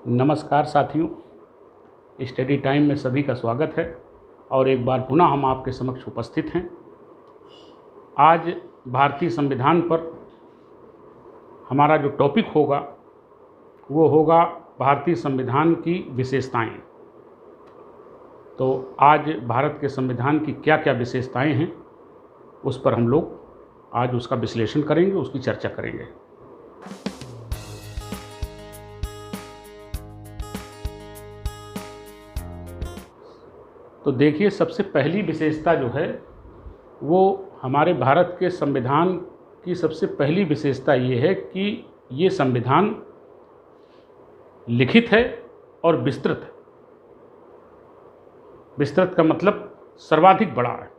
नमस्कार साथियों, study time में सभी का स्वागत है और एक बार पुनः हम आपके समक्ष उपस्थित हैं। आज भारतीय संविधान पर हमारा जो टॉपिक होगा वो होगा भारतीय संविधान की विशेषताएं। तो आज भारत के संविधान की क्या क्या विशेषताएं हैं उस पर हम लोग आज उसका विश्लेषण करेंगे, उसकी चर्चा करेंगे। तो देखिए, सबसे पहली विशेषता जो है वो हमारे भारत के संविधान की सबसे पहली विशेषता ये है कि ये संविधान लिखित है और विस्तृत है। विस्तृत का मतलब सर्वाधिक बड़ा है।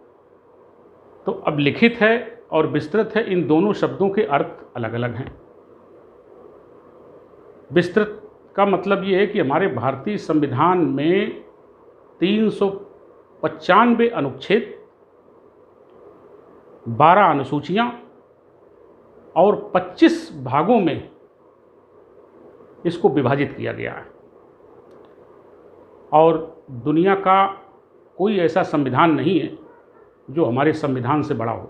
तो अब लिखित है और विस्तृत है, इन दोनों शब्दों के अर्थ अलग अलग हैं। विस्तृत का मतलब ये है कि हमारे भारतीय संविधान में 395 अनुच्छेद, 12 अनुसूचियां और 25 भागों में इसको विभाजित किया गया है। और दुनिया का कोई ऐसा संविधान नहीं है जो हमारे संविधान से बड़ा हो,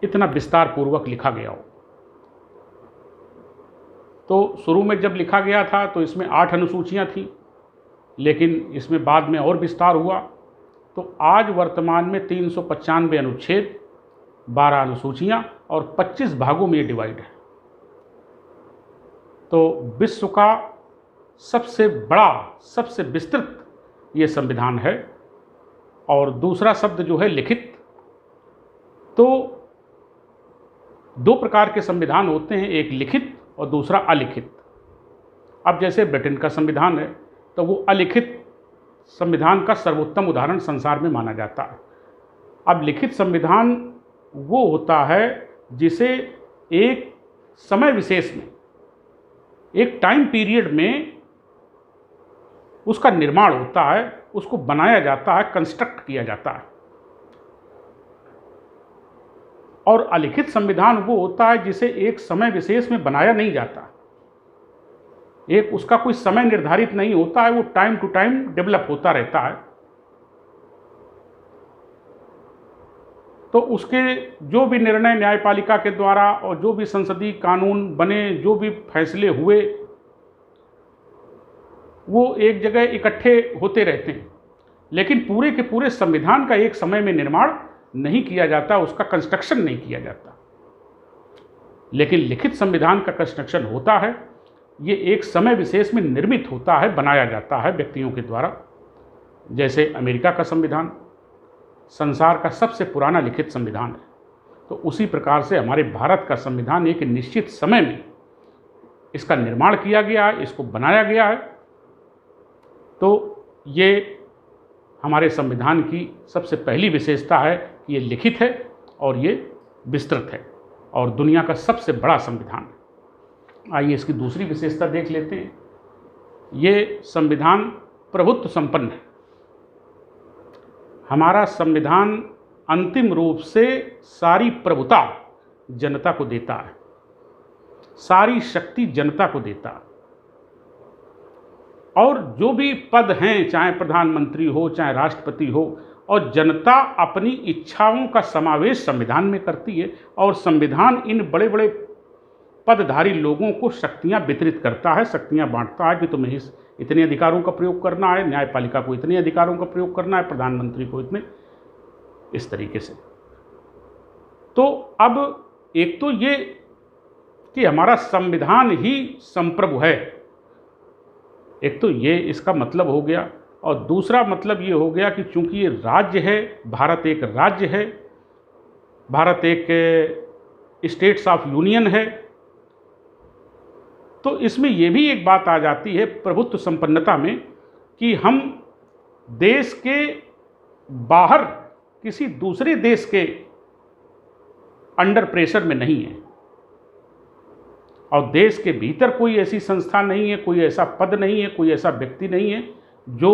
इतना विस्तार पूर्वक लिखा गया हो। तो शुरू में जब लिखा गया था तो इसमें 8 अनुसूचियां थी, लेकिन इसमें बाद में और विस्तार हुआ। तो आज वर्तमान में 395 अनुच्छेद, 12 अनुसूचियां और 25 भागों में ये डिवाइड है। तो विश्व का सबसे बड़ा, सबसे विस्तृत ये संविधान है। और दूसरा शब्द जो है लिखित, तो 2 प्रकार के संविधान होते हैं, एक लिखित और दूसरा अलिखित। अब जैसे ब्रिटेन का संविधान है तो वो अलिखित संविधान का सर्वोत्तम उदाहरण संसार में माना जाता है। अब लिखित संविधान वो होता है जिसे एक समय विशेष में, एक टाइम पीरियड में उसका निर्माण होता है, उसको बनाया जाता है, कंस्ट्रक्ट किया जाता है। और अलिखित संविधान वो होता है जिसे एक समय विशेष में बनाया नहीं जाता, एक उसका कोई समय निर्धारित नहीं होता है, वो टाइम टू टाइम डेवलप होता रहता है। तो उसके जो भी निर्णय न्यायपालिका के द्वारा और जो भी संसदीय कानून बने, जो भी फैसले हुए, वो एक जगह इकट्ठे होते रहते हैं, लेकिन पूरे के पूरे संविधान का एक समय में निर्माण नहीं किया जाता, उसका कंस्ट्रक्शन नहीं किया जाता। लेकिन लिखित संविधान का कंस्ट्रक्शन होता है, ये एक समय विशेष में निर्मित होता है, बनाया जाता है व्यक्तियों के द्वारा। जैसे अमेरिका का संविधान संसार का सबसे पुराना लिखित संविधान है, तो उसी प्रकार से हमारे भारत का संविधान एक निश्चित समय में इसका निर्माण किया गया है, इसको बनाया गया है। तो ये हमारे संविधान की सबसे पहली विशेषता है कि ये लिखित है और ये विस्तृत है और दुनिया का सबसे बड़ा संविधान है। आइए इसकी दूसरी विशेषता देख लेते हैं। ये संविधान प्रभुत्व संपन्न है। हमारा संविधान अंतिम रूप से सारी प्रभुता जनता को देता है, सारी शक्ति जनता को देता है। और जो भी पद हैं, चाहे प्रधानमंत्री हो, चाहे राष्ट्रपति हो, और जनता अपनी इच्छाओं का समावेश संविधान में करती है। और संविधान इन बड़े बड़े पदधारी लोगों को शक्तियां वितरित करता है, शक्तियां बांटता है कि तुम्हें इतने अधिकारों का प्रयोग करना है, न्यायपालिका को इतने अधिकारों का प्रयोग करना है, प्रधानमंत्री को इतने, इस तरीके से। तो अब एक तो ये कि हमारा संविधान ही संप्रभु है, एक तो ये इसका मतलब हो गया। और दूसरा मतलब ये हो गया कि चूंकि ये राज्य है, भारत एक राज्य है, भारत एक स्टेट्स ऑफ यूनियन है, तो इसमें ये भी एक बात आ जाती है प्रभुत्व संपन्नता में कि हम देश के बाहर किसी दूसरे देश के अंडर प्रेशर में नहीं है, और देश के भीतर कोई ऐसी संस्था नहीं है, कोई ऐसा पद नहीं है, कोई ऐसा व्यक्ति नहीं है जो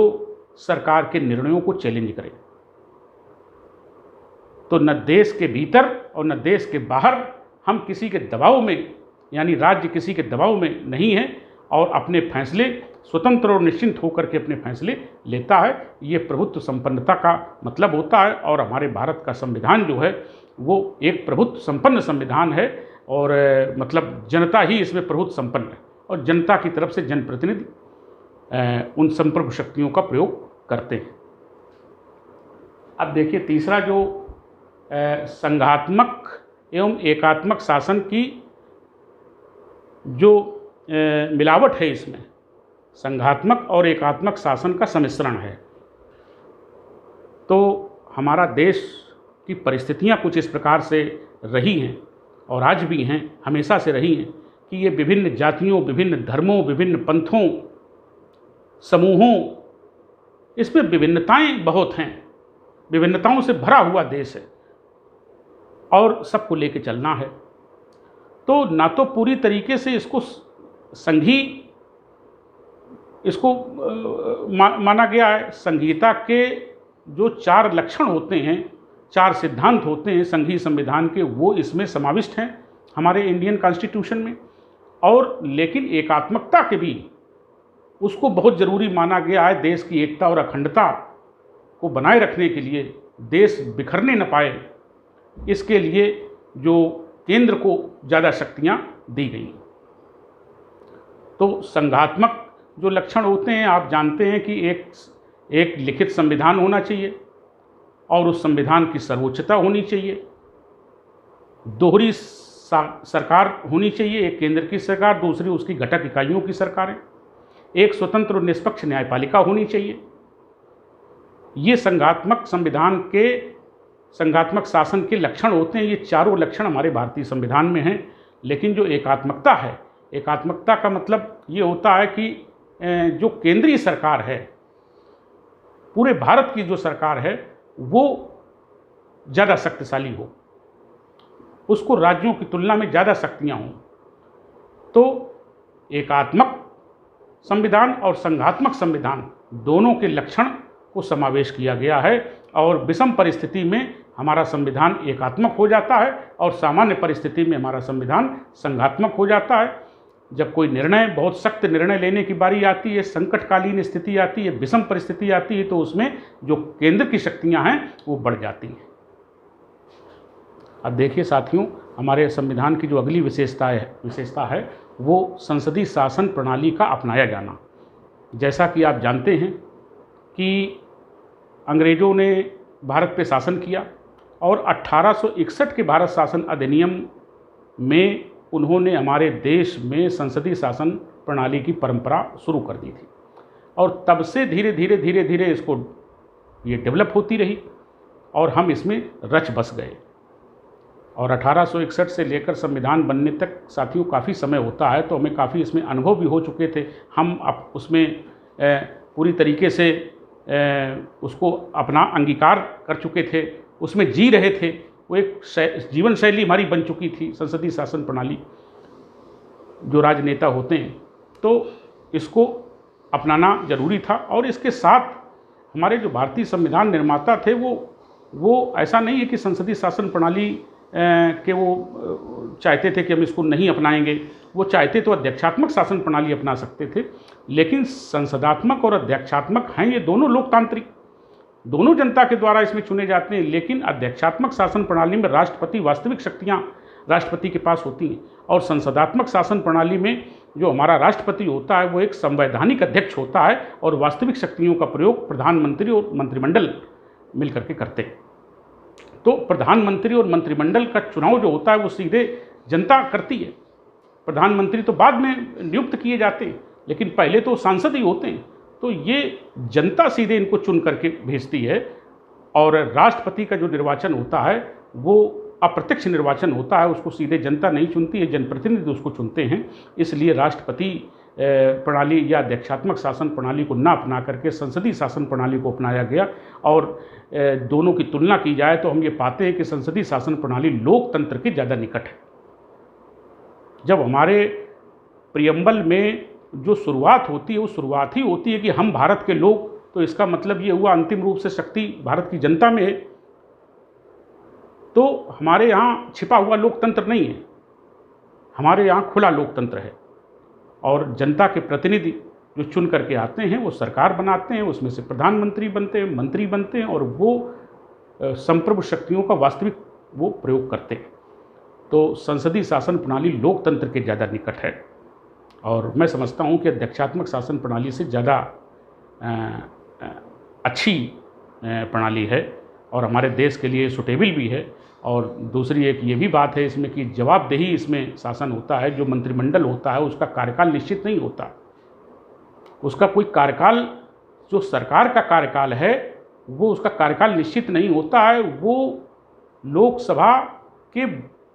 सरकार के निर्णयों को चैलेंज करे। तो न देश के भीतर और न देश के बाहर हम किसी के दबाव में, यानी राज्य किसी के दबाव में नहीं है, और अपने फैसले स्वतंत्र और निश्चिंत होकर के अपने फैसले लेता है। ये प्रभुत्व संपन्नता का मतलब होता है। और हमारे भारत का संविधान जो है वो एक प्रभुत्व संपन्न संविधान है, और मतलब जनता ही इसमें प्रभुत्व संपन्न है, और जनता की तरफ से जनप्रतिनिधि उन संप्रभु शक्तियों का प्रयोग करते हैं। अब देखिए, तीसरा जो संघात्मक एवं एकात्मक शासन की जो मिलावट है, इसमें संघात्मक और एकात्मक शासन का सम्मिश्रण है। तो हमारा देश की परिस्थितियां कुछ इस प्रकार से रही हैं और आज भी हैं, हमेशा से रही हैं, कि ये विभिन्न जातियों, विभिन्न धर्मों, विभिन्न पंथों, समूहों, इसमें विभिन्नताएं बहुत हैं, विभिन्नताओं से भरा हुआ देश है और सबको लेके चलना है। तो ना तो पूरी तरीके से इसको संघी इसको माना गया है। संघीयता के जो 4 लक्षण होते हैं, 4 सिद्धांत होते हैं संघीय संविधान के, वो इसमें समाविष्ट हैं हमारे इंडियन कॉन्स्टिट्यूशन में। और लेकिन एकात्मकता के भी उसको बहुत ज़रूरी माना गया है। देश की एकता और अखंडता को बनाए रखने के लिए, देश बिखरने न पाए, इसके लिए जो केंद्र को ज़्यादा शक्तियाँ दी गई। तो संघात्मक जो लक्षण होते हैं, आप जानते हैं कि एक लिखित संविधान होना चाहिए और उस संविधान की सर्वोच्चता होनी चाहिए, दोहरी सरकार होनी चाहिए, एक केंद्र की सरकार, दूसरी उसकी घटक इकाइयों की सरकारें, एक स्वतंत्र और निष्पक्ष न्यायपालिका होनी चाहिए। ये संघात्मक संविधान के, संघात्मक शासन के लक्षण होते हैं। ये चारों लक्षण हमारे भारतीय संविधान में हैं। लेकिन जो एकात्मकता है, एकात्मकता का मतलब ये होता है कि जो केंद्रीय सरकार है, पूरे भारत की जो सरकार है, वो ज़्यादा शक्तिशाली हो, उसको राज्यों की तुलना में ज़्यादा शक्तियाँ हों। तो एकात्मक संविधान और संघात्मक संविधान दोनों के लक्षण को समावेश किया गया है। और विषम परिस्थिति में हमारा संविधान एकात्मक हो जाता है और सामान्य परिस्थिति में हमारा संविधान संघात्मक हो जाता है। जब कोई निर्णय, बहुत सख्त निर्णय लेने की बारी आती है, संकटकालीन स्थिति आती है, विषम परिस्थिति आती है, तो उसमें जो केंद्र की शक्तियां हैं वो बढ़ जाती हैं। अब देखिए साथियों, हमारे संविधान की जो अगली विशेषता है वो संसदीय शासन प्रणाली का अपनाया जाना। जैसा कि आप जानते हैं कि अंग्रेज़ों ने भारत पे शासन किया और 1861 के भारत शासन अधिनियम में उन्होंने हमारे देश में संसदीय शासन प्रणाली की परंपरा शुरू कर दी थी। और तब से धीरे धीरे इसको ये डेवलप होती रही और हम इसमें रच बस गए। और 1861 से लेकर संविधान बनने तक साथियों काफ़ी समय होता है, तो हमें काफ़ी इसमें अनुभव भी हो चुके थे। हम अब उसमें पूरी तरीके से उसको अपना अंगीकार कर चुके थे, उसमें जी रहे थे। वो एक जीवन शैली हमारी बन चुकी थी संसदीय शासन प्रणाली। जो राजनेता होते हैं तो इसको अपनाना जरूरी था। और इसके साथ हमारे जो भारतीय संविधान निर्माता थे वो ऐसा नहीं है कि संसदीय शासन प्रणाली के वो चाहते थे कि हम इसको नहीं अपनाएंगे। वो चाहते तो अध्यक्षात्मक शासन प्रणाली अपना सकते थे। लेकिन संसदात्मक और अध्यक्षात्मक हैं ये दोनों लोकतांत्रिक, दोनों जनता के द्वारा इसमें चुने जाते हैं। लेकिन अध्यक्षात्मक शासन प्रणाली में राष्ट्रपति, वास्तविक शक्तियां राष्ट्रपति के पास होती हैं। और संसदात्मक शासन प्रणाली में जो हमारा राष्ट्रपति होता है वो एक संवैधानिक अध्यक्ष होता है और वास्तविक शक्तियों का प्रयोग प्रधानमंत्री और मंत्रिमंडल मिलकर के करते हैं। तो प्रधानमंत्री और मंत्रिमंडल का चुनाव जो होता है वो सीधे जनता करती है। प्रधानमंत्री तो बाद में नियुक्त किए जाते हैं, लेकिन पहले तो सांसद ही होते हैं। तो ये जनता सीधे इनको चुन करके भेजती है। और राष्ट्रपति का जो निर्वाचन होता है वो अप्रत्यक्ष निर्वाचन होता है, उसको सीधे जनता नहीं चुनती है, जनप्रतिनिधि उसको चुनते हैं। इसलिए राष्ट्रपति प्रणाली या अध्यक्षात्मक शासन प्रणाली को ना अपना करके संसदीय शासन प्रणाली को अपनाया गया। और दोनों की तुलना की जाए तो हम ये पाते हैं कि संसदीय शासन प्रणाली लोकतंत्र के ज़्यादा निकट है। जब हमारे प्रियम्बल में जो शुरुआत होती है वो शुरुआत ही होती है कि हम भारत के लोग, तो इसका मतलब ये हुआ अंतिम रूप से शक्ति भारत की जनता में है। तो हमारे यहाँ छिपा हुआ लोकतंत्र नहीं है, हमारे यहाँ खुला लोकतंत्र है। और जनता के प्रतिनिधि जो चुन करके आते हैं वो सरकार बनाते हैं, उसमें से प्रधानमंत्री बनते हैं, मंत्री बनते हैं और वो संप्रभु शक्तियों का वास्तविक वो प्रयोग करते हैं। तो संसदीय शासन प्रणाली लोकतंत्र के ज़्यादा निकट है और मैं समझता हूँ कि अध्यक्षात्मक शासन प्रणाली से ज़्यादा अच्छी प्रणाली है और हमारे देश के लिए सुटेबल भी है। और दूसरी एक ये भी बात है इसमें कि जवाबदेही इसमें शासन होता है। जो मंत्रिमंडल होता है उसका कार्यकाल निश्चित नहीं होता, उसका कोई कार्यकाल, जो सरकार का कार्यकाल है वो उसका कार्यकाल निश्चित नहीं होता है। वो लोकसभा के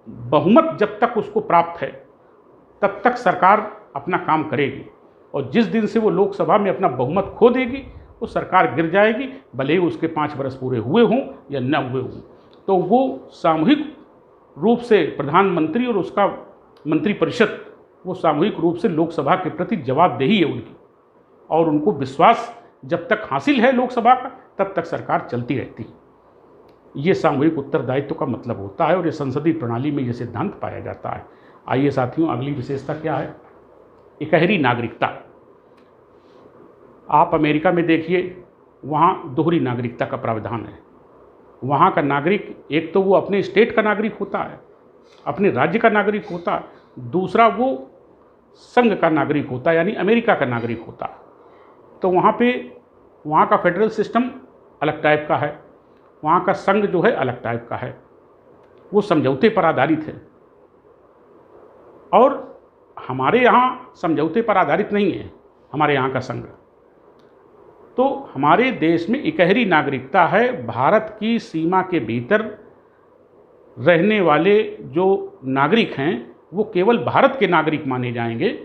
बहुमत जब तक उसको प्राप्त है तब तक सरकार अपना काम करेगी और जिस दिन से वो लोकसभा में अपना बहुमत खो देगी वो सरकार गिर जाएगी, भले ही उसके 5 वर्ष पूरे हुए हों या न हुए हों। तो वो सामूहिक रूप से प्रधानमंत्री और उसका मंत्रिपरिषद वो सामूहिक रूप से लोकसभा के प्रति जवाबदेही है उनकी, और उनको विश्वास जब तक हासिल है लोकसभा का तब तक सरकार चलती रहती है। ये सामूहिक उत्तरदायित्व का मतलब होता है और ये संसदीय प्रणाली में ये सिद्धांत पाया जाता है। आइए साथियों, अगली विशेषता क्या है? इकहरी नागरिकता। आप अमेरिका में देखिए, वहाँ दोहरी नागरिकता का प्रावधान है। वहाँ का नागरिक एक तो वो अपने स्टेट का नागरिक होता है, अपने राज्य का नागरिक होता है, दूसरा वो संघ का नागरिक होता है यानी अमेरिका का नागरिक होता है। तो वहाँ का फेडरल सिस्टम अलग टाइप का है, वहाँ का संघ जो है अलग टाइप का है, वो समझौते पर आधारित है। और हमारे यहाँ समझौते पर आधारित नहीं है हमारे यहाँ का संघ। तो हमारे देश में इकहरी नागरिकता है। भारत की सीमा के भीतर रहने वाले जो नागरिक हैं वो केवल भारत के नागरिक माने जाएंगे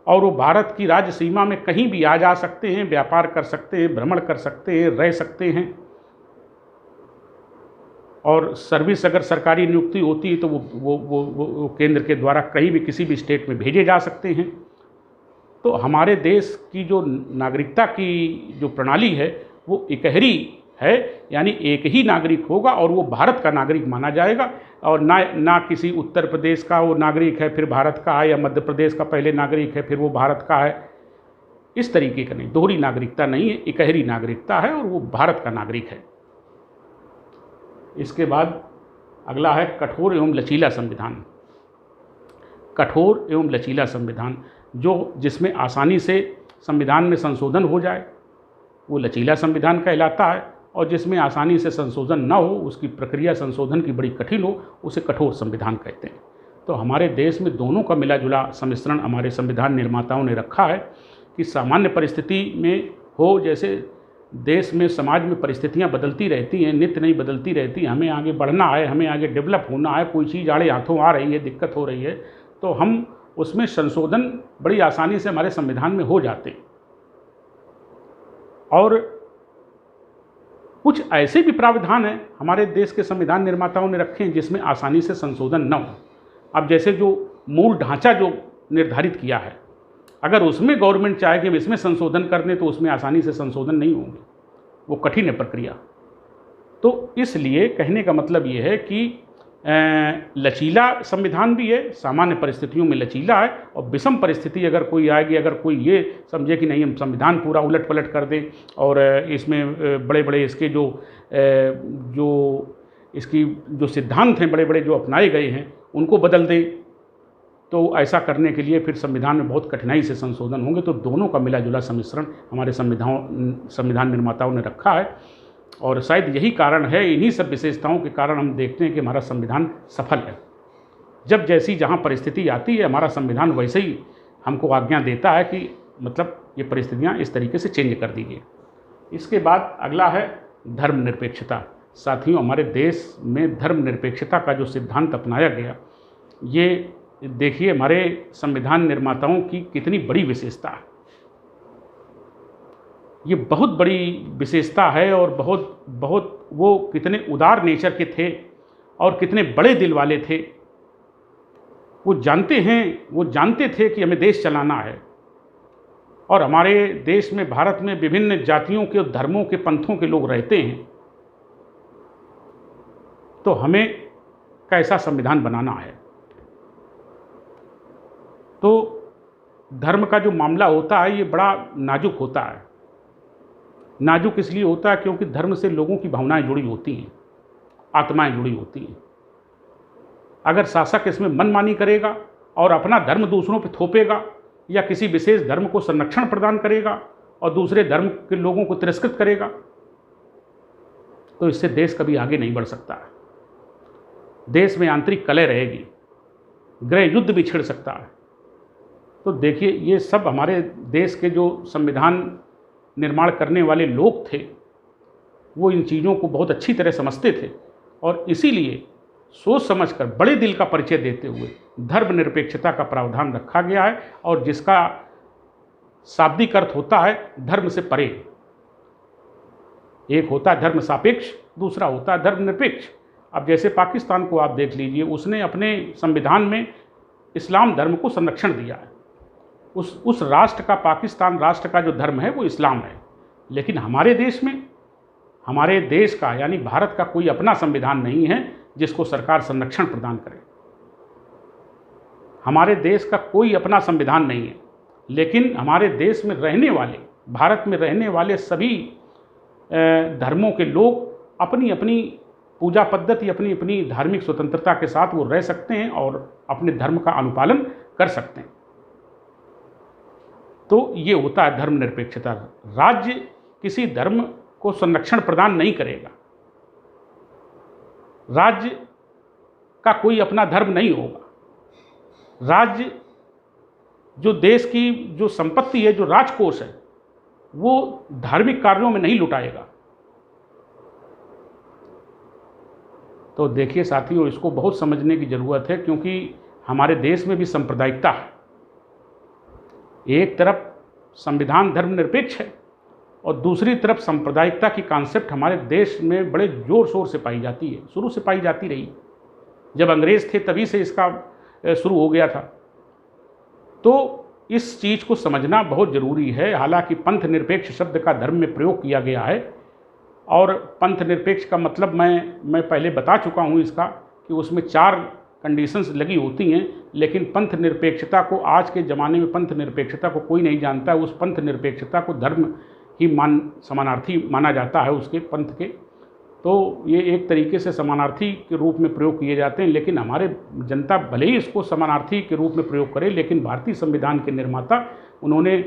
और वो भारत की राज्य सीमा में कहीं भी आ जा सकते हैं, व्यापार कर सकते हैं, भ्रमण कर सकते हैं, रह सकते हैं। और सर्विस अगर सरकारी नियुक्ति होती है तो वो केंद्र के द्वारा कहीं भी किसी भी स्टेट में भेजे जा सकते हैं। तो हमारे देश की जो नागरिकता की जो प्रणाली है वो इकहरी है, यानी एक ही नागरिक होगा और वो भारत का नागरिक माना जाएगा और ना किसी उत्तर प्रदेश का वो नागरिक है फिर भारत का है, या मध्य प्रदेश का पहले नागरिक है फिर वो भारत का है। इस तरीके का नहीं, दोहरी नागरिकता नहीं है, इकहरी नागरिकता है और वो भारत का नागरिक है। इसके बाद अगला है कठोर एवं लचीला संविधान। कठोर एवं लचीला संविधान जिसमें आसानी से संविधान में संशोधन हो जाए वो लचीला संविधान कहलाता है, और जिसमें आसानी से संशोधन न हो, उसकी प्रक्रिया संशोधन की बड़ी कठिन हो, उसे कठोर संविधान कहते हैं। तो हमारे देश में दोनों का मिला जुला सम्मिश्रण हमारे संविधान निर्माताओं ने रखा है कि सामान्य परिस्थिति में हो, जैसे देश में समाज में परिस्थितियां बदलती रहती हैं, नित्य नहीं बदलती रहती, हमें आगे बढ़ना है, हमें आगे डेवलप होना है, कोई चीज़ आड़े हाथों आ रही है, दिक्कत हो रही है, तो हम उसमें संशोधन बड़ी आसानी से हमारे संविधान में हो जाते। और कुछ ऐसे भी प्रावधान हैं हमारे देश के संविधान निर्माताओं ने रखे हैं जिसमें आसानी से संशोधन न हो। अब जैसे जो मूल ढांचा जो निर्धारित किया है, अगर उसमें गवर्नमेंट चाहे कि हम इसमें संशोधन कर दें तो उसमें आसानी से संशोधन नहीं होंगे, वो कठिन है प्रक्रिया। तो इसलिए कहने का मतलब ये है कि लचीला संविधान भी है, सामान्य परिस्थितियों में लचीला है, और विषम परिस्थिति अगर कोई आएगी, अगर कोई ये समझे कि नहीं हम संविधान पूरा उलट पलट कर दें और इसमें बड़े बड़े इसके इसकी जो सिद्धांत हैं बड़े बड़े जो अपनाए गए हैं उनको बदल दें, तो ऐसा करने के लिए फिर संविधान में बहुत कठिनाई से संशोधन होंगे। तो दोनों का मिला जुला सम्मिश्रण हमारे संविधान निर्माताओं ने रखा है, और शायद यही कारण है, इन्हीं सब विशेषताओं के कारण हम देखते हैं कि हमारा संविधान सफल है। जब जैसी जहाँ परिस्थिति आती है हमारा संविधान वैसे ही हमको आज्ञा देता है कि मतलब ये परिस्थितियाँ इस तरीके से चेंज कर दीजिए। इसके बाद अगला है धर्मनिरपेक्षता। साथियों, हमारे देश में धर्मनिरपेक्षता का जो सिद्धांत अपनाया गया, ये देखिए हमारे संविधान निर्माताओं की कितनी बड़ी विशेषता है। ये बहुत बड़ी विशेषता है और बहुत वो कितने उदार नेचर के थे और कितने बड़े दिल वाले थे। वो जानते थे कि हमें देश चलाना है, और हमारे देश में भारत में विभिन्न जातियों के और धर्मों के पंथों के लोग रहते हैं, तो हमें कैसा संविधान बनाना है। तो धर्म का जो मामला होता है ये बड़ा नाजुक होता है। नाजुक इसलिए होता है क्योंकि धर्म से लोगों की भावनाएं जुड़ी होती हैं, आत्माएं जुड़ी होती हैं। अगर शासक इसमें मनमानी करेगा और अपना धर्म दूसरों पर थोपेगा या किसी विशेष धर्म को संरक्षण प्रदान करेगा और दूसरे धर्म के लोगों को तिरस्कृत करेगा, तो इससे देश कभी आगे नहीं बढ़ सकता है। देश में आंतरिक कलह रहेगी, गृह युद्ध भी छिड़ सकता है। तो देखिए, ये सब हमारे देश के जो संविधान निर्माण करने वाले लोग थे वो इन चीज़ों को बहुत अच्छी तरह समझते थे और इसीलिए सोच समझकर बड़े दिल का परिचय देते हुए धर्मनिरपेक्षता का प्रावधान रखा गया है, और जिसका शाब्दिक अर्थ होता है धर्म से परे। एक होता है धर्म सापेक्ष, दूसरा होता है धर्मनिरपेक्ष। अब जैसे पाकिस्तान को आप देख लीजिए, उसने अपने संविधान में इस्लाम धर्म को संरक्षण दिया है। उस राष्ट्र का, पाकिस्तान राष्ट्र का जो धर्म है वो इस्लाम है। लेकिन हमारे देश में, हमारे देश का यानी भारत का कोई अपना संविधान नहीं है जिसको सरकार संरक्षण प्रदान करे। हमारे देश का कोई अपना संविधान नहीं है, लेकिन हमारे देश में रहने वाले, भारत में रहने वाले सभी धर्मों के लोग अपनी अपनी पूजा पद्धति, अपनी अपनी धार्मिक स्वतंत्रता के साथ वो रह सकते हैं और अपने धर्म का अनुपालन कर सकते हैं। तो ये होता है धर्मनिरपेक्षता। राज्य किसी धर्म को संरक्षण प्रदान नहीं करेगा। राज्य का कोई अपना धर्म नहीं होगा। राज्य जो देश की जो संपत्ति है, जो राजकोष है, वो धार्मिक कार्यों में नहीं लुटाएगा। तो देखिए साथियों, इसको बहुत समझने की ज़रूरत है, क्योंकि हमारे देश में भी सांप्रदायिकता है। एक तरफ संविधान धर्मनिरपेक्ष है और दूसरी तरफ सांप्रदायिकता की कॉन्सेप्ट हमारे देश में बड़े जोर शोर से पाई जाती है, शुरू से पाई जाती रही। जब अंग्रेज़ थे तभी से इसका शुरू हो गया था। तो इस चीज़ को समझना बहुत ज़रूरी है। हालांकि पंथ निरपेक्ष शब्द का धर्म में प्रयोग किया गया है, और पंथ निरपेक्ष का मतलब मैं पहले बता चुका हूँ इसका, कि उसमें 4 कंडीशंस लगी होती हैं। लेकिन पंथ निरपेक्षता को आज के ज़माने में पंथ निरपेक्षता को कोई नहीं जानता है। उस पंथ निरपेक्षता को धर्म ही समानार्थी माना जाता है उसके, पंथ के। तो ये एक तरीके से समानार्थी के रूप में प्रयोग किए जाते हैं। लेकिन हमारे जनता भले ही इसको समानार्थी के रूप में प्रयोग करे, लेकिन भारतीय संविधान के निर्माता उन्होंने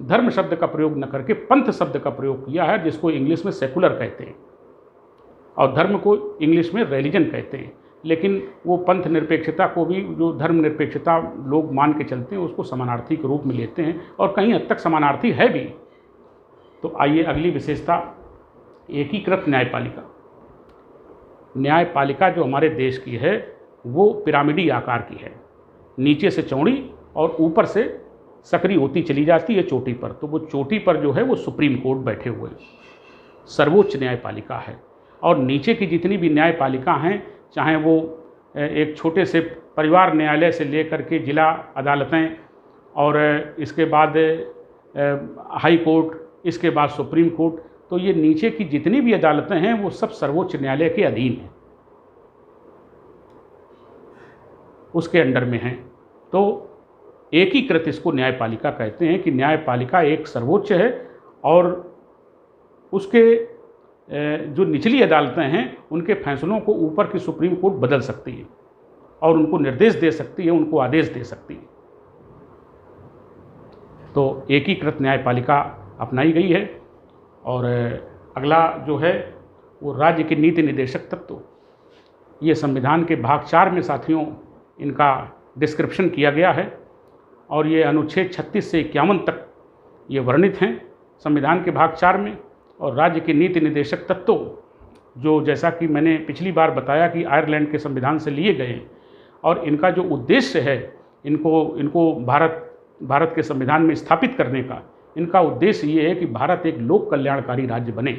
धर्म शब्द का प्रयोग न करके पंथ शब्द का प्रयोग किया है, जिसको इंग्लिश में सेकुलर कहते हैं और धर्म को इंग्लिश में रिलीजन कहते हैं। लेकिन वो पंथ निरपेक्षता को भी, जो धर्म निरपेक्षता लोग मान के चलते हैं, उसको समानार्थी के रूप में लेते हैं और कहीं हद तक समानार्थी है भी। तो आइए अगली विशेषता, एकीकृत न्यायपालिका। न्यायपालिका जो हमारे देश की है वो पिरामिडी आकार की है, नीचे से चौड़ी और ऊपर से सकरी होती चली जाती है चोटी पर। तो वो चोटी पर जो है वो सुप्रीम कोर्ट बैठे हुए सर्वोच्च न्यायपालिका है। और नीचे की जितनी भी न्यायपालिका हैं, चाहे वो एक छोटे से परिवार न्यायालय से लेकर के जिला अदालतें और इसके बाद हाई कोर्ट, इसके बाद सुप्रीम कोर्ट, तो ये नीचे की जितनी भी अदालतें हैं वो सब सर्वोच्च न्यायालय के अधीन हैं, उसके अंडर में हैं। तो एकीकृत इसको न्यायपालिका कहते हैं कि न्यायपालिका एक सर्वोच्च है और उसके जो निचली अदालतें हैं उनके फैसलों को ऊपर की सुप्रीम कोर्ट बदल सकती है और उनको निर्देश दे सकती है, उनको आदेश दे सकती है। तो एकीकृत न्यायपालिका अपनाई गई है। और अगला जो है वो राज्य के नीति निर्देशक तत्व। ये संविधान के भाग 4 में साथियों इनका डिस्क्रिप्शन किया गया है और ये अनुच्छेद 36 से 51 तक ये वर्णित हैं संविधान के भाग 4 में। और राज्य के नीति निर्देशक तत्व जो, जैसा कि मैंने पिछली बार बताया, कि आयरलैंड के संविधान से लिए गए हैं और इनका जो उद्देश्य है इनको भारत के संविधान में स्थापित करने का, इनका उद्देश्य ये है कि भारत एक लोक कल्याणकारी राज्य बने,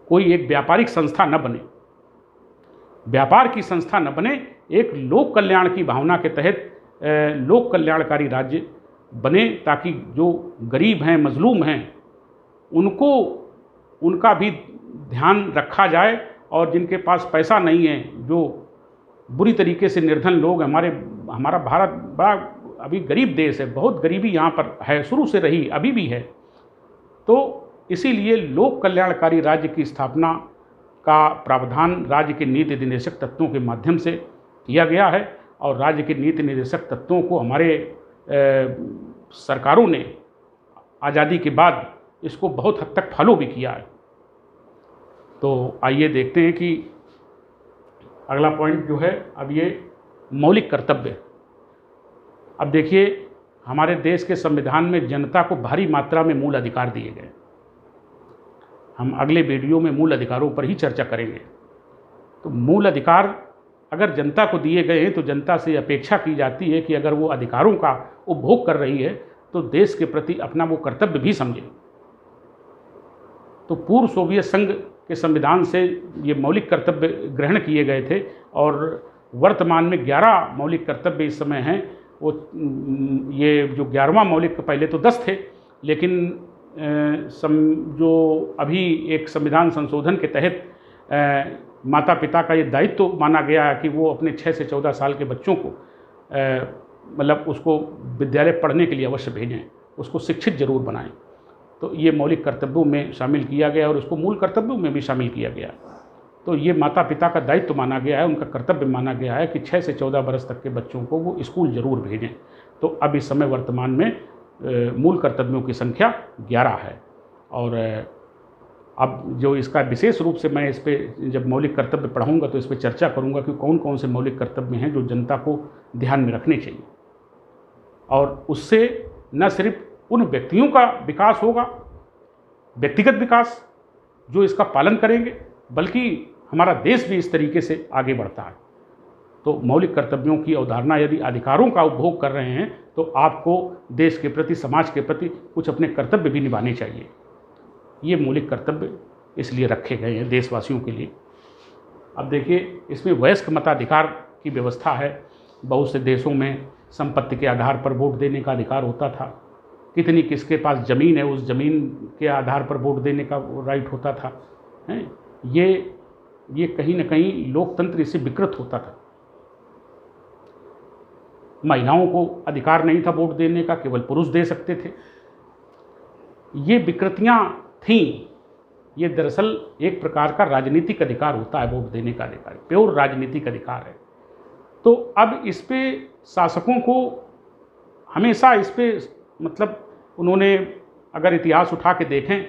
कोई एक व्यापारिक संस्था न बने, व्यापार की संस्था न बने, एक लोक कल्याण की भावना के तहत लोक कल्याणकारी राज्य बने, ताकि जो गरीब हैं, मजलूम हैं, उनका भी ध्यान रखा जाए। और जिनके पास पैसा नहीं है, जो बुरी तरीके से निर्धन लोग, हमारा भारत बड़ा अभी गरीब देश है, बहुत गरीबी यहाँ पर है, शुरू से रही, अभी भी है। तो इसीलिए लोक कल्याणकारी राज्य की स्थापना का प्रावधान राज्य के नीति निर्देशक तत्वों के माध्यम से किया गया है और राज्य के नीति निर्देशक तत्वों को हमारे सरकारों ने आज़ादी के बाद इसको बहुत हद तक फॉलो भी किया है। तो आइए देखते हैं कि अगला पॉइंट जो है, अब ये मौलिक कर्तव्य। अब देखिए, हमारे देश के संविधान में जनता को भारी मात्रा में मूल अधिकार दिए गए। हम अगले वीडियो में मूल अधिकारों पर ही चर्चा करेंगे। तो मूल अधिकार अगर जनता को दिए गए हैं तो जनता से अपेक्षा की जाती है कि अगर वो अधिकारों का उपभोग कर रही है तो देश के प्रति अपना वो कर्तव्य भी समझे। तो पूर्व सोवियत संघ के संविधान से ये मौलिक कर्तव्य ग्रहण किए गए थे और वर्तमान में 11 मौलिक कर्तव्य इस समय हैं। वो ये जो 11वां मौलिक, पहले तो 10 थे, लेकिन जो अभी एक संविधान संशोधन के तहत माता पिता का ये दायित्व माना गया है कि वो अपने 6 से 14 साल के बच्चों को मतलब उसको विद्यालय पढ़ने के लिए अवश्य भेजें, उसको शिक्षित जरूर बनाएं। तो ये मौलिक कर्तव्यों में शामिल किया गया और उसको मूल कर्तव्यों में भी शामिल किया गया। तो ये माता पिता का दायित्व माना गया है, उनका कर्तव्य माना गया है कि 6 से 14 वर्ष तक के बच्चों को वो स्कूल जरूर भेजें। तो अब इस समय वर्तमान में मूल कर्तव्यों की संख्या 11 है। और अब जो इसका विशेष रूप से मैं इस पर जब मौलिक कर्तव्य पढ़ाऊँगा तो इस पर चर्चा करूँगा कि कौन कौन से मौलिक कर्तव्य हैं जो जनता को ध्यान में रखने चाहिए। और उससे न सिर्फ उन व्यक्तियों का विकास होगा, व्यक्तिगत विकास जो इसका पालन करेंगे, बल्कि हमारा देश भी इस तरीके से आगे बढ़ता है। तो मौलिक कर्तव्यों की अवधारणा, यदि अधिकारों का उपभोग कर रहे हैं तो आपको देश के प्रति, समाज के प्रति कुछ अपने कर्तव्य भी निभाने चाहिए। ये मौलिक कर्तव्य इसलिए रखे गए हैं देशवासियों के लिए। अब देखिए, इसमें वयस्क मताधिकार की व्यवस्था है। बहुत से देशों में संपत्ति के आधार पर वोट देने का अधिकार होता था। कितनी किसके पास ज़मीन है, उस ज़मीन के आधार पर वोट देने का राइट होता था। ये कहीं न कहीं लोकतंत्र इससे विकृत होता था। महिलाओं को अधिकार नहीं था वोट देने का, केवल पुरुष दे सकते थे। ये विकृतियाँ थीं। ये दरअसल एक प्रकार का राजनीतिक अधिकार होता है, वोट देने का अधिकार, प्योर राजनीतिक अधिकार है। तो अब इस पे शासकों को हमेशा इस पे मतलब उन्होंने अगर इतिहास उठा के देखें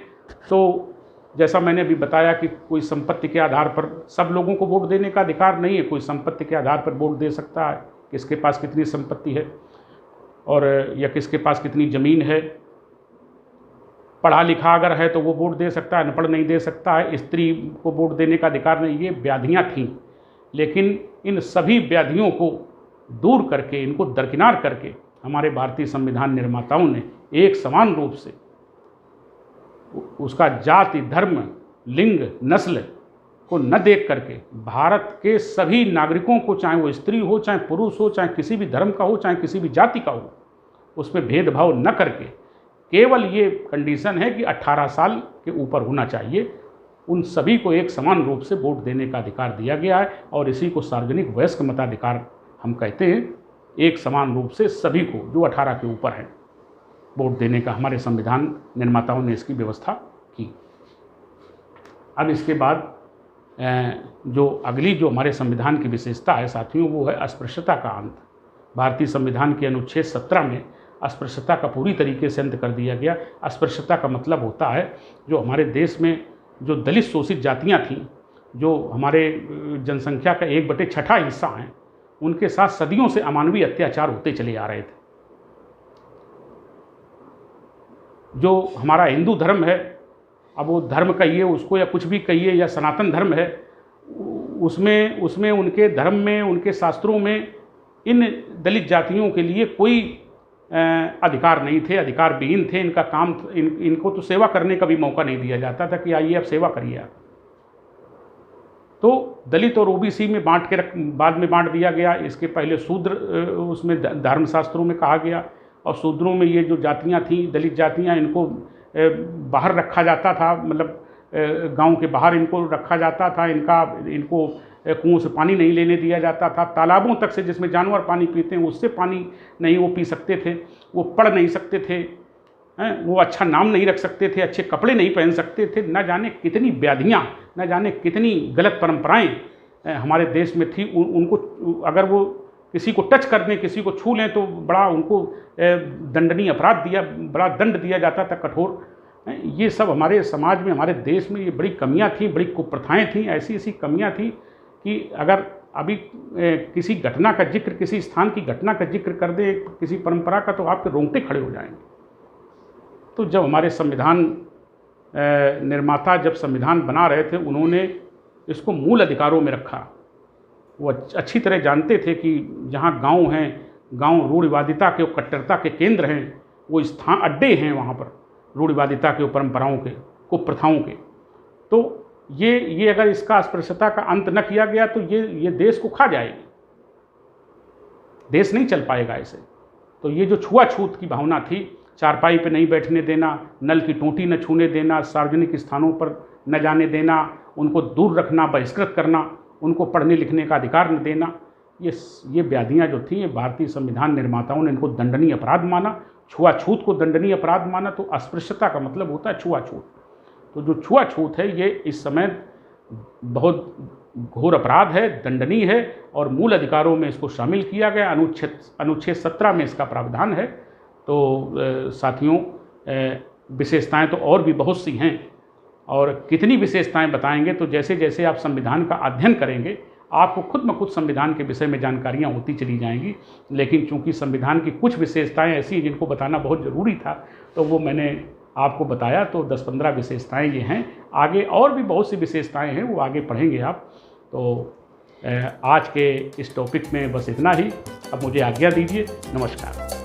तो जैसा मैंने अभी बताया कि कोई संपत्ति के आधार पर सब लोगों को वोट देने का अधिकार नहीं है। कोई संपत्ति के आधार पर वोट दे सकता है, किसके पास कितनी संपत्ति है और या किसके पास कितनी ज़मीन है। पढ़ा लिखा अगर है तो वो वोट दे सकता है, अनपढ़ नहीं दे सकता है। स्त्री को वोट देने का अधिकार नहीं। ये व्याधियाँ थीं, लेकिन इन सभी व्याधियों को दूर करके, इनको दरकिनार करके हमारे भारतीय संविधान निर्माताओं ने एक समान रूप से उसका जाति, धर्म, लिंग, नस्ल को न देख करके भारत के सभी नागरिकों को, चाहे वो स्त्री हो, चाहे पुरुष हो, चाहे किसी भी धर्म का हो, चाहे किसी भी जाति का हो, उसमें भेदभाव न करके केवल ये कंडीशन है कि 18 साल के ऊपर होना चाहिए, उन सभी को एक समान रूप से वोट देने का अधिकार दिया गया है। और इसी को सार्वजनिक वयस्क मताधिकार हम कहते हैं। एक समान रूप से सभी को जो 18 के ऊपर है वोट देने का हमारे संविधान निर्माताओं ने इसकी व्यवस्था की। अब इसके बाद जो अगली जो हमारे संविधान की विशेषता है साथियों, वो है अस्पृश्यता का अंत। भारतीय संविधान के अनुच्छेद 17 में अस्पृश्यता का पूरी तरीके से अंत कर दिया गया। अस्पृश्यता का मतलब होता है जो हमारे देश में जो दलित शोषित जातियां थीं, जो हमारे जनसंख्या का 1/6 हिस्सा हैं, उनके साथ सदियों से अमानवीय अत्याचार होते चले आ रहे थे। जो हमारा हिंदू धर्म है, अब वो धर्म कहिए उसको या कुछ भी कहिए, या सनातन धर्म है, उसमें उनके धर्म में, उनके शास्त्रों में इन दलित जातियों के लिए कोई अधिकार नहीं थे, अधिकार विहीन थे। इनका काम, इनको तो सेवा करने का भी मौका नहीं दिया जाता था कि आइए आप सेवा करिए आप। तो दलित और ओबीसी में बांट के बाद में बांट दिया गया। इसके पहले शूद्र उसमें धर्मशास्त्रों में कहा गया, और शूद्रों में ये जो जातियां थीं, दलित जातियां, इनको बाहर रखा जाता था, मतलब गांव के बाहर इनको रखा जाता था। इनको कुओं से पानी नहीं लेने दिया जाता था, तालाबों तक से जिसमें जानवर पानी पीते हैं उससे पानी नहीं वो पी सकते थे, वो पढ़ नहीं सकते थे, वो अच्छा नाम नहीं रख सकते थे, अच्छे कपड़े नहीं पहन सकते थे। न जाने कितनी व्याधियाँ, न जाने कितनी गलत परंपराएं हमारे देश में थी। उनको अगर वो किसी को टच कर दें, किसी को छू लें तो बड़ा उनको दंडनीय अपराध बड़ा दंड दिया जाता था, कठोर। ये सब हमारे समाज में, हमारे देश में ये बड़ी कमियां थी, बड़ी कुप्रथाएं थी, ऐसी ऐसी कमियां थी कि अगर अभी किसी घटना का जिक्र, किसी स्थान की घटना का जिक्र कर दे, किसी परंपरा का, तो आपके रोंगटे खड़े हो जाएंगे। तो जब हमारे संविधान निर्माता जब संविधान बना रहे थे, उन्होंने इसको मूल अधिकारों में रखा। वो अच्छी तरह जानते थे कि जहाँ गांव हैं, गांव रूढ़िवादिता के, कट्टरता के केंद्र हैं, वो स्थान अड्डे हैं वहाँ पर रूढ़िवादिता के, परंपराओं के, कुप्रथाओं के। तो ये अगर इसका अस्पृश्यता का अंत न किया गया तो ये देश को खा जाएगी, देश नहीं चल पाएगा ऐसे। तो ये जो छुआछूत की भावना थी, चारपाई पे नहीं बैठने देना, नल की टोंटी न छूने देना, सार्वजनिक स्थानों पर न जाने देना, उनको दूर रखना, बहिष्कृत करना, उनको पढ़ने लिखने का अधिकार न देना, ये व्याधियाँ जो थी, ये भारतीय संविधान निर्माताओं ने इनको दंडनीय अपराध माना। छुआछूत को दंडनीय अपराध माना, तो अस्पृश्यता का मतलब होता है छुआछूत। तो जो छुआछूत है ये इस समय बहुत घोर अपराध है, दंडनीय है, और मूल अधिकारों में इसको शामिल किया गया। अनुच्छेद 17 में इसका प्रावधान है। तो साथियों, विशेषताएं तो और भी बहुत सी हैं, और कितनी विशेषताएं बताएंगे तो जैसे जैसे आप संविधान का अध्ययन करेंगे आपको खुद ब खुद संविधान के विषय में जानकारियां होती चली जाएंगी। लेकिन चूंकि संविधान की कुछ विशेषताएं ऐसी हैं जिनको बताना बहुत ज़रूरी था, तो वो मैंने आपको बताया। तो 10-15 विशेषताएं ये हैं। आगे और भी बहुत सी विशेषताएं हैं, वो आगे पढ़ेंगे आप। तो आज के इस टॉपिक में बस इतना ही। अब मुझे आज्ञा दीजिए। नमस्कार।